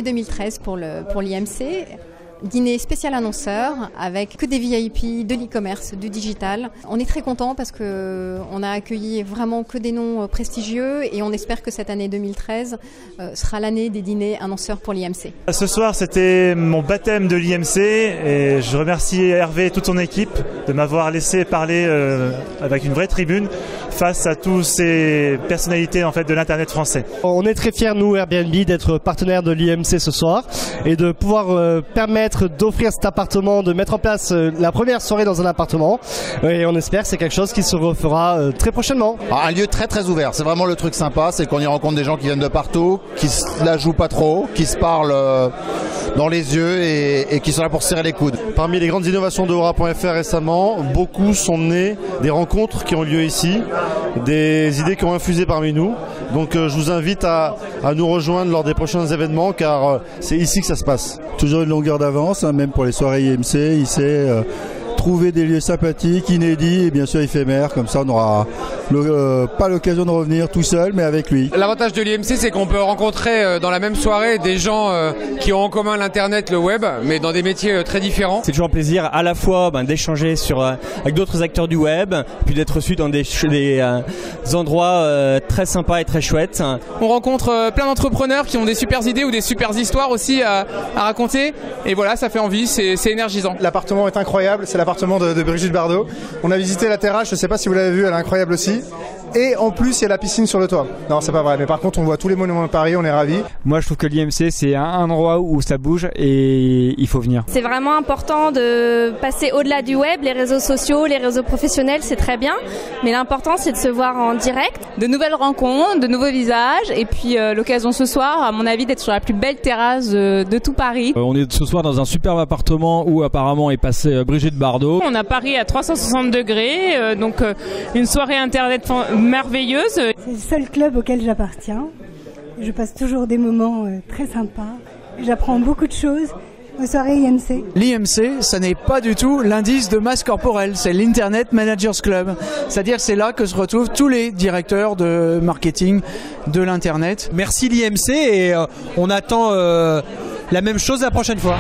2013 pour l'IMC. Dîner spécial annonceur avec que des VIP, de l'e-commerce, du digital. On est très contents parce qu'on a accueilli vraiment que des noms prestigieux et on espère que cette année 2013 sera l'année des dîners annonceurs pour l'IMC. Ce soir, c'était mon baptême de l'IMC et je remercie Hervé et toute son équipe de m'avoir laissé parler avec une vraie tribune face à tous ces personnalités en fait de l'internet français. On est très fiers, nous, Airbnb, d'être partenaire de l'IMC ce soir et de pouvoir permettre d'offrir cet appartement, de mettre en place la première soirée dans un appartement et on espère que c'est quelque chose qui se refera très prochainement. Un lieu très très ouvert, c'est vraiment le truc sympa, c'est qu'on y rencontre des gens qui viennent de partout, qui se la jouent pas trop, qui se parlent dans les yeux et qui sont là pour serrer les coudes. Parmi les grandes innovations de Aura.fr récemment, beaucoup sont nées des rencontres qui ont lieu ici, des idées qui ont infusé parmi nous. Donc je vous invite à nous rejoindre lors des prochains événements car c'est ici que ça se passe. Toujours une longueur d'avance, hein, même pour les soirées IMC, il sait trouver des lieux sympathiques, inédits et bien sûr éphémères, comme ça on n'aura pas l'occasion de revenir tout seul mais avec lui. L'avantage de l'IMC c'est qu'on peut rencontrer dans la même soirée des gens qui ont en commun l'internet, le web, mais dans des métiers très différents. C'est toujours un plaisir à la fois d'échanger avec d'autres acteurs du web, puis d'être reçu dans des endroits très sympas et très chouettes. On rencontre plein d'entrepreneurs qui ont des super idées ou des super histoires aussi à raconter et voilà, ça fait envie, c'est énergisant. L'appartement est incroyable, c'est l'appartement de Brigitte Bardot. On a visité la terrasse, je ne sais pas si vous l'avez vu, elle est incroyable aussi. Et en plus, il y a la piscine sur le toit. Non, c'est pas vrai, mais par contre, on voit tous les monuments de Paris, on est ravis. Moi, je trouve que l'IMC, c'est un endroit où ça bouge et il faut venir. C'est vraiment important de passer au-delà du web, les réseaux sociaux, les réseaux professionnels, c'est très bien. Mais l'important, c'est de se voir en direct. De nouvelles rencontres, de nouveaux visages. Et puis, l'occasion ce soir, à mon avis, d'être sur la plus belle terrasse de tout Paris. On est ce soir dans un superbe appartement où apparemment est passée Brigitte Bardot. On a Paris à 360 degrés, donc une soirée internet merveilleuse. C'est le seul club auquel j'appartiens. Je passe toujours des moments très sympas. J'apprends beaucoup de choses aux soirées IMC. L'IMC, ça n'est pas du tout l'indice de masse corporelle, c'est l'Internet Managers Club. C'est-à-dire que c'est là que se retrouvent tous les directeurs de marketing de l'Internet. Merci l'IMC et on attend la même chose la prochaine fois.